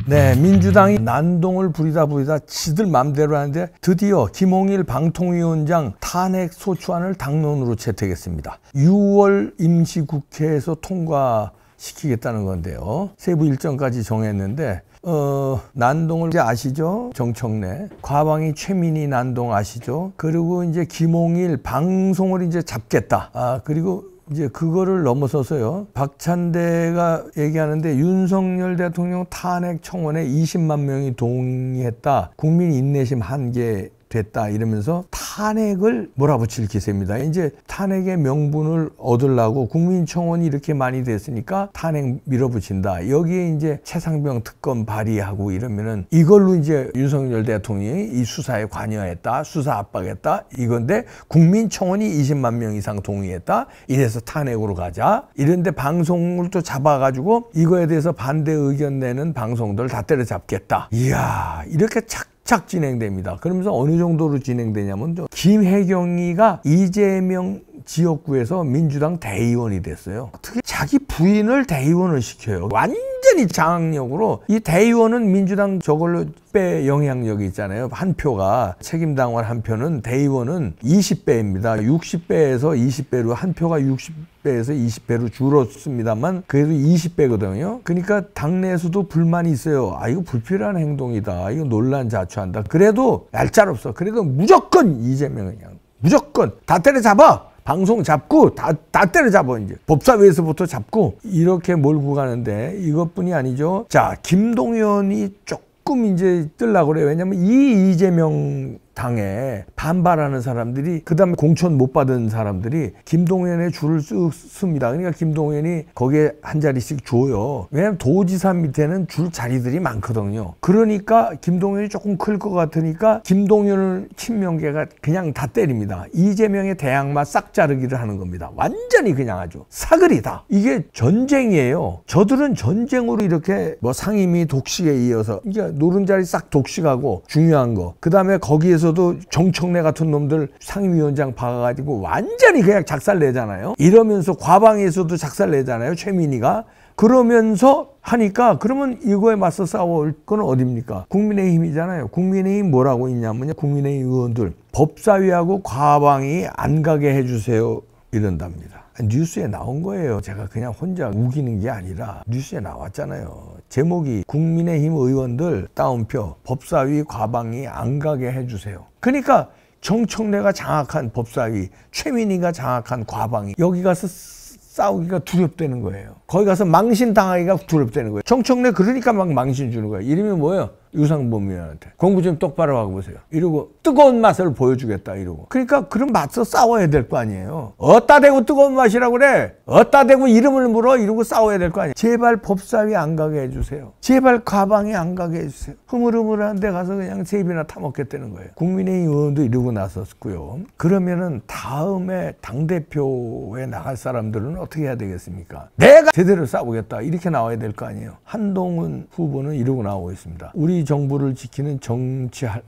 네, 민주당이 난동을 부리다 지들 맘대로 하는데 드디어 김홍일 방통위원장 탄핵 소추안을 당론으로 채택했습니다. 6월 임시국회에서 통과시키겠다는 건데요. 세부 일정까지 정했는데 난동을 이제 아시죠? 정청래. 과방위 최민희 난동 아시죠? 그리고 이제 김홍일 방송을 이제 잡겠다. 그리고 이제 그거를 넘어서서요. 박찬대가 얘기하는데 윤석열 대통령 탄핵 청원에 20만 명이 동의했다. 국민 인내심 한계 됐다 이러면서 탄핵을 몰아붙일 기세입니다. 이제 탄핵의 명분을 얻으려고 국민청원이 이렇게 많이 됐으니까 탄핵 밀어붙인다. 여기에 이제 최상병 특검 발의하고 이러면은 이걸로 이제 윤석열 대통령이 이 수사에 관여했다, 수사 압박했다 이건데 국민청원이 20만 명 이상 동의했다. 이래서 탄핵으로 가자. 이런데 방송을 또 잡아가지고 이거에 대해서 반대 의견 내는 방송들 다 때려잡겠다. 이야, 이렇게 착 진행됩니다. 그러면서 어느 정도로 진행되냐면 김혜경이가 이재명 지역구에서 민주당 대의원이 됐어요. 어떻게 자기 부인을 대의원을 시켜요. 완전히 장악력으로. 이 대의원은 민주당 저걸로 배 영향력이 있잖아요. 한 표가 책임당원 한 표는 대의원은 20배입니다. 60배에서 20배로 한 표가 60배에서 20배로 줄었습니다만 그래도 20배거든요. 그러니까 당내에서도 불만이 있어요. 이거 불필요한 행동이다. 이거 논란 자초한다. 그래도 얄짤없어. 그래도 무조건 이재명은 그냥 무조건 다 때려잡아. 방송 잡고 다 때려잡아. 이제 법사위에서부터 잡고 이렇게 몰고 가는데 이것뿐이 아니죠. 자, 김동연이 조금 이제 뜨려고 그래요. 왜냐면 이 이재명 당에 반발하는 사람들이 그다음에 공천 못 받은 사람들이 김동연의 줄을 씁니다. 그러니까 김동연이 거기에 한 자리씩 줘요. 왜냐하면 도지사 밑에는 줄 자리들이 많거든요. 그러니까 김동연이 조금 클 것 같으니까 김동연을 친명계가 그냥 다 때립니다. 이재명의 대항마 싹 자르기를 하는 겁니다. 완전히 그냥 아주 사그리다. 이게 전쟁이에요. 저들은 전쟁으로 이렇게 뭐 상임위 독식에 이어서 이제 노른자리 싹 독식하고 중요한 거. 그다음에 거기에서 도 정청래 같은 놈들 상임위원장 박아가지고 완전히 그냥 작살내잖아요. 이러면서 과방에서도 작살내잖아요. 최민희가. 그러면서 하니까 그러면 이거에 맞서 싸울 건 어딥니까? 국민의힘이잖아요. 국민의힘 뭐라고 있냐면요. 국민의힘 의원들 법사위하고 과방위 안 가게 해주세요 이런답니다. 뉴스에 나온 거예요. 제가 그냥 혼자 우기는 게 아니라 뉴스에 나왔잖아요. 제목이 국민의힘 의원들 따옴표 법사위 과방위 안 가게 해주세요. 그러니까 정청래가 장악한 법사위, 최민희가 장악한 과방위 여기 가서 싸우기가 두렵다는 거예요. 거기 가서 망신당하기가 두렵다는 거예요. 정청래 그러니까 막 망신 주는 거예요. 이름이 뭐예요? 유상범 의원한테 공부 좀 똑바로 하고 보세요. 이러고 뜨거운 맛을 보여주겠다 이러고. 그러니까 그럼 맞서 싸워야 될 거 아니에요. 어따 대고 뜨거운 맛이라고 그래. 어따 대고 이름을 물어 이러고 싸워야 될 거 아니에요. 제발 법사위 안 가게 해주세요. 제발 과방위 안 가게 해주세요. 흐물흐물한 데 가서 그냥 세비나 타먹겠다는 거예요. 국민의힘 의원도 이러고 나섰고요. 그러면은 다음에 당대표에 나갈 사람들은 어떻게 해야 되겠습니까? 내가 제대로 싸우겠다 이렇게 나와야 될 거 아니에요. 한동훈 후보는 이러고 나오고 있습니다. 우리 정부를 지키는 정치할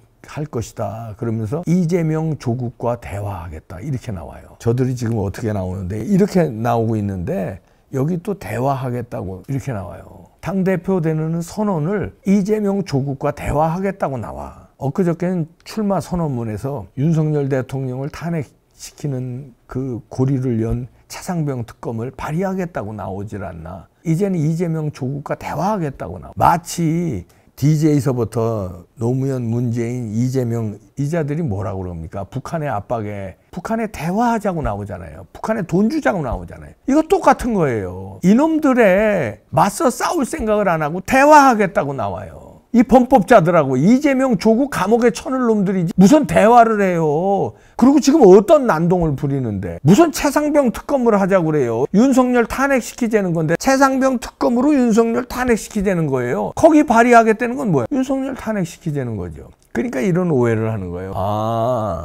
것이다. 그러면서 이재명 조국과 대화하겠다. 이렇게 나와요. 저들이 지금 어떻게 나오는데 이렇게 나오고 있는데 여기 또 대화하겠다고 이렇게 나와요. 당대표 되는 선언을 이재명 조국과 대화하겠다고 나와. 엊그저께는 출마 선언문에서 윤석열 대통령을 탄핵시키는 그 고리를 연 차상병 특검을 발의하겠다고 나오질 않나. 이제는 이재명 조국과 대화하겠다고 나와. 마치 DJ서부터 노무현, 문재인, 이재명 이자들이 뭐라고 그럽니까? 북한의 압박에 북한에 대화하자고 나오잖아요. 북한에 돈 주자고 나오잖아요. 이거 똑같은 거예요. 이놈들의 맞서 싸울 생각을 안 하고 대화하겠다고 나와요. 이 범법자들하고 이재명 조국 감옥에 쳐넣을 놈들이 무슨 대화를 해요. 그리고 지금 어떤 난동을 부리는데 무슨 최상병 특검을 하자고 그래요. 윤석열 탄핵시키자는 건데 최상병 특검으로 윤석열 탄핵시키자는 거예요. 거기 발의하겠다는 건 뭐예요? 윤석열 탄핵시키자는 거죠. 그러니까 이런 오해를 하는 거예요.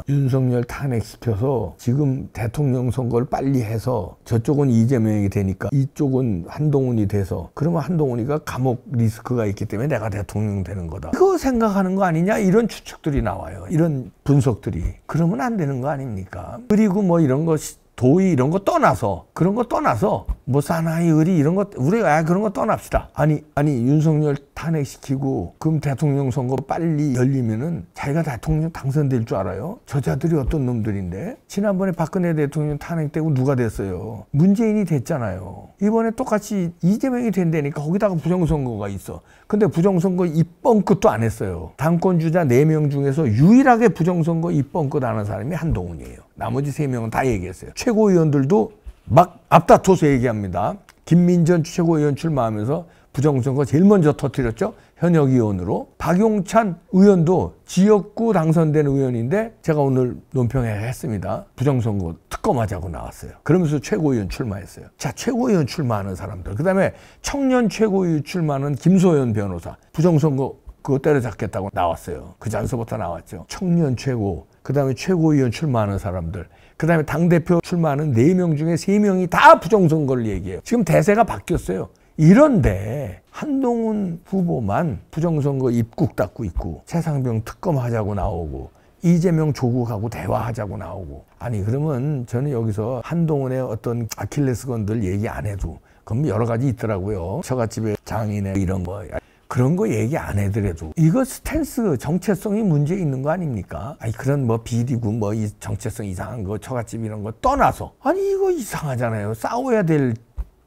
윤석열 탄핵시켜서 지금 대통령 선거를 빨리 해서 저쪽은 이재명이 되니까 이쪽은 한동훈이 돼서 그러면 한동훈이가 감옥 리스크가 있기 때문에 내가 대통령 되는 거다. 이거 생각하는 거 아니냐? 이런 추측들이 나와요. 이런 분석들이. 그러면 안 되는 거 아닙니까? 그리고 뭐 이런 거 도의 이런 거 떠나서 그런 거 떠나서 뭐 사나이 의리 이런 거 우리가 그런 거 떠납시다. 아니 윤석열 탄핵시키고 그럼 대통령 선거 빨리 열리면은 자기가 대통령 당선될 줄 알아요? 저자들이 어떤 놈들인데 지난번에 박근혜 대통령 탄핵되고 누가 됐어요? 문재인이 됐잖아요. 이번에 똑같이 이재명이 된다니까 거기다가 부정선거가 있어. 근데 부정선거 입번 끝도 안 했어요. 당권주자 4명 중에서 유일하게 부정선거 입번 끝 안 한 사람이 한동훈이에요. 나머지 3명은 다 얘기했어요. 최고위원들도 막 앞다퉈서 얘기합니다. 김민전 최고위원 출마하면서 부정선거 제일 먼저 터뜨렸죠. 현역 의원으로. 박용찬 의원도 지역구 당선된 의원인데 제가 오늘 논평회 했습니다. 부정선거 특검하자고 나왔어요. 그러면서 최고위원 출마했어요. 자, 최고위원 출마하는 사람들. 그 다음에 청년 최고위원 출마하는 김소연 변호사. 부정선거 그거 때려잡겠다고 나왔어요. 그 장소부터 나왔죠. 청년 최고, 그 다음에 최고위원 출마하는 사람들, 그 다음에 당대표 출마하는 4명 중에 3명이 다 부정선거를 얘기해요. 지금 대세가 바뀌었어요. 이런데 한동훈 후보만 부정선거 입국 닫고 있고 최상병 특검하자고 나오고 이재명 조국하고 대화하자고 나오고. 아니 그러면 저는 여기서 한동훈의 어떤 아킬레스건들 얘기 안 해도 그럼 여러 가지 있더라고요. 처갓집에 장인의 이런 거 그런 거 얘기 안 해더라도 이거 스탠스 정체성이 문제 있는 거 아닙니까? 아니 그런 뭐 비리고 뭐 이 정체성 이상한 거 처갓집 이런 거 떠나서 아니 이거 이상하잖아요. 싸워야 될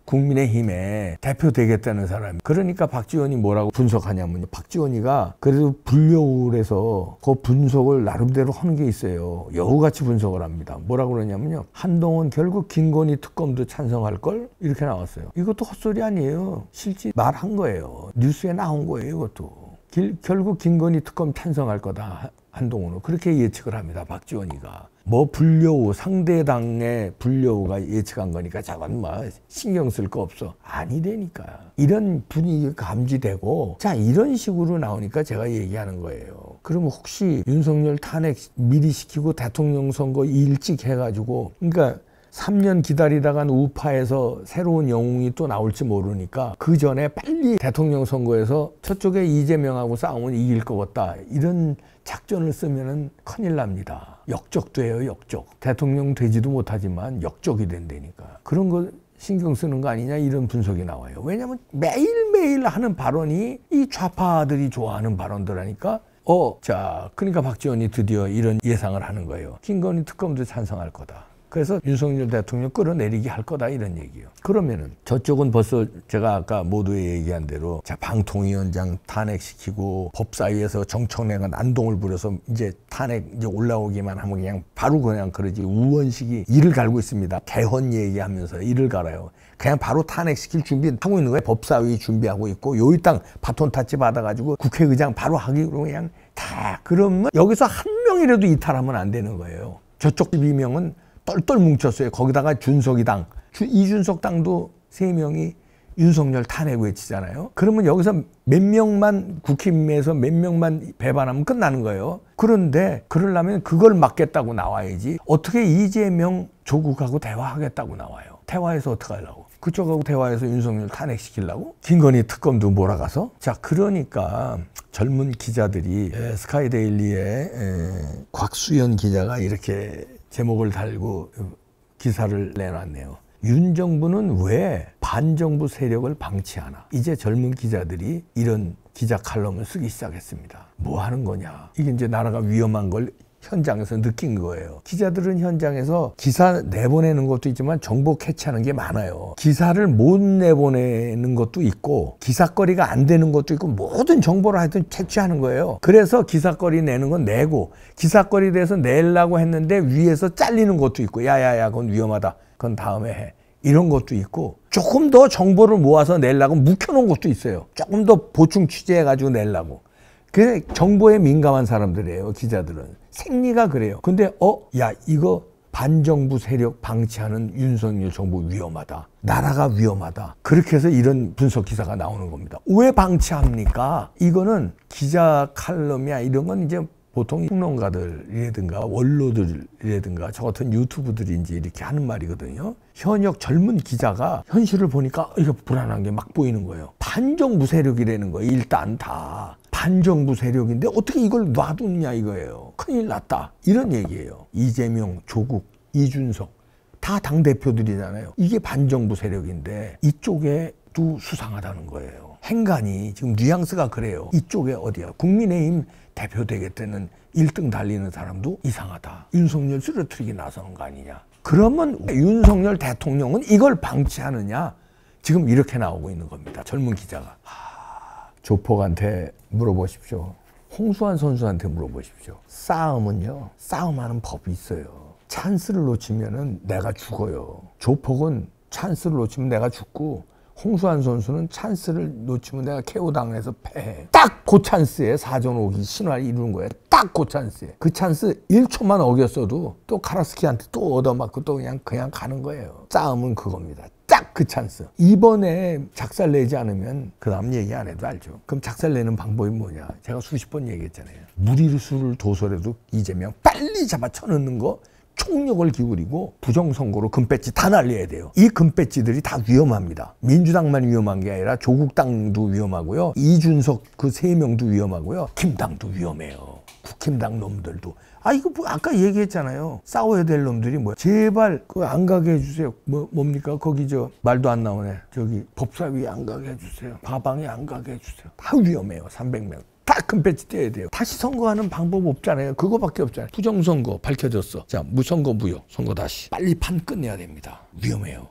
국민의힘에 대표 되겠다는 사람이. 그러니까 박지원이 뭐라고 분석하냐면요. 박지원이가 그래도 불려울에서 그 분석을 나름대로 하는 게 있어요. 여우같이 분석을 합니다. 뭐라고 그러냐면요. 한동훈 결국 김건희 특검도 찬성할걸? 이렇게 나왔어요. 이것도 헛소리 아니에요. 실제 말한 거예요. 뉴스에 나온 거예요. 이것도. 결국 김건희 특검 찬성할 거다. 한동훈은 그렇게 예측을 합니다. 박지원이가. 뭐 불려우 상대당의 불려우가 예측한 거니까 저건 뭐 신경 쓸 거 없어. 아니라니까. 이런 분위기가 감지되고 자 이런 식으로 나오니까 제가 얘기하는 거예요. 그러면 혹시 윤석열 탄핵 미리 시키고 대통령 선거 일찍 해가지고 그러니까 3년 기다리다간 우파에서 새로운 영웅이 또 나올지 모르니까 그 전에 빨리 대통령 선거에서 저쪽에 이재명하고 싸우면 이길 것 같다. 이런 작전을 쓰면은 큰일 납니다. 역적돼요, 역적. 대통령 되지도 못하지만 역적이 된다니까. 그런 거 신경 쓰는 거 아니냐 이런 분석이 나와요. 왜냐하면 매일매일 하는 발언이 이 좌파들이 좋아하는 발언들 하니까 자, 그러니까 박지원이 드디어 이런 예상을 하는 거예요. 김건희 특검도 찬성할 거다. 그래서 윤석열 대통령 끌어내리게 할 거다 이런 얘기예요. 그러면은 저쪽은 벌써 제가 아까 모두에 얘기한 대로 자 방통위원장 탄핵시키고 법사위에서 정청래가 난동을 부려서 이제 탄핵 이제 올라오기만 하면 그냥 바로 그냥 그러지 우원식이 이를 갈고 있습니다. 개헌 얘기하면서 이를 갈아요. 그냥 바로 탄핵시킬 준비하고 있는 거예요. 법사위 준비하고 있고 요일당 바톤 타치 받아가지고 국회의장 바로 하기로 그냥 다. 그러면 여기서 한 명이라도 이탈하면 안 되는 거예요. 저쪽 12명은 똘똘 뭉쳤어요. 거기다가 준석이 당, 이준석 당도 3명이 윤석열 탄핵 외치잖아요. 그러면 여기서 몇 명만 국힘에서 몇 명만 배반하면 끝나는 거예요. 그런데 그러려면 그걸 막겠다고 나와야지. 어떻게 이재명 조국하고 대화하겠다고 나와요. 대화해서 어떻게 하려고. 그쪽하고 대화해서 윤석열 탄핵시키려고? 김건희 특검도 몰아가서? 자, 그러니까 젊은 기자들이 스카이데일리의 곽수연 기자가 이렇게 제목을 달고 기사를 내놨네요. 윤 정부는 왜 반정부 세력을 방치하나? 이제 젊은 기자들이 이런 기자 칼럼을 쓰기 시작했습니다. 뭐 하는 거냐? 이게 이제 나라가 위험한 걸 현장에서 느낀 거예요. 기자들은 현장에서 기사 내보내는 것도 있지만 정보 캐치하는 게 많아요. 기사를 못 내보내는 것도 있고 기사거리가 안 되는 것도 있고 모든 정보를 하여튼 채취하는 거예요. 그래서 기사거리 내는 건 내고 기사거리에 대해서 내려고 했는데 위에서 잘리는 것도 있고 야야야 그건 위험하다. 그건 다음에 해. 이런 것도 있고 조금 더 정보를 모아서 내려고 묵혀놓은 것도 있어요. 조금 더 보충 취재해가지고 내려고. 그 정보에 민감한 사람들이에요. 기자들은. 생리가 그래요. 근데 야 이거 반정부 세력 방치하는 윤석열 정부 위험하다. 나라가 위험하다. 그렇게 해서 이런 분석 기사가 나오는 겁니다. 왜 방치합니까? 이거는 기자 칼럼이야. 이런 건 이제 보통 평론가들이라든가 원로들이라든가 저 같은 유튜브들이 이제 이렇게 하는 말이거든요. 현역 젊은 기자가 현실을 보니까 이거 불안한 게 막 보이는 거예요. 반정부 세력이라는 거예요. 일단 다. 반정부 세력인데 어떻게 이걸 놔두냐 이거예요. 큰일 났다. 이런 얘기예요. 이재명, 조국, 이준석 다 당대표들이잖아요. 이게 반정부 세력인데 이쪽에도 수상하다는 거예요. 행간이 지금 뉘앙스가 그래요. 이쪽에 어디야? 국민의힘 대표 되겠다는 1등 달리는 사람도 이상하다. 윤석열 쓰러뜨리기 나서는 거 아니냐. 그러면 윤석열 대통령은 이걸 방치하느냐. 지금 이렇게 나오고 있는 겁니다. 젊은 기자가. 조폭한테 물어보십시오. 홍수환 선수한테 물어보십시오. 싸움은요. 싸움하는 법이 있어요. 찬스를 놓치면은 내가 죽어요. 조폭은 찬스를 놓치면 내가 죽고 홍수환 선수는 찬스를 놓치면 내가 KO당해서 패해. 딱 그 찬스에 4전 5기 신화를 이루는 거예요. 딱 그 찬스에. 그 찬스 1초만 어겼어도 또 카라스키한테 또 얻어맞고 또 그냥 가는 거예요. 싸움은 그겁니다. 딱 그 찬스. 이번에 작살 내지 않으면 그 다음 얘기 안 해도 알죠. 그럼 작살 내는 방법이 뭐냐. 제가 수십 번 얘기했잖아요. 무리수를 둬서라도 이재명 빨리 잡아 쳐넣는 거 총력을 기울이고 부정선거로 금배지 다 날려야 돼요. 이 금배지들이 다 위험합니다. 민주당만 위험한 게 아니라 조국당도 위험하고요. 이준석 그 3명도 위험하고요. 김당도 위험해요. 국힘당 놈들도. 이거 뭐 아까 얘기했잖아요. 싸워야 될 놈들이 뭐야. 제발 그거 안 가게 해주세요. 뭡니까? 거기 말도 안 나오네. 저기 법사위 안 가게 해주세요. 과방에 안 가게 해주세요. 다 위험해요. 300명. 다 큰 배치 떼야 돼요. 다시 선거하는 방법 없잖아요. 그거밖에 없잖아요. 부정선거 밝혀졌어. 자, 무선거 무효. 선거 다시. 빨리 판 끝내야 됩니다. 위험해요.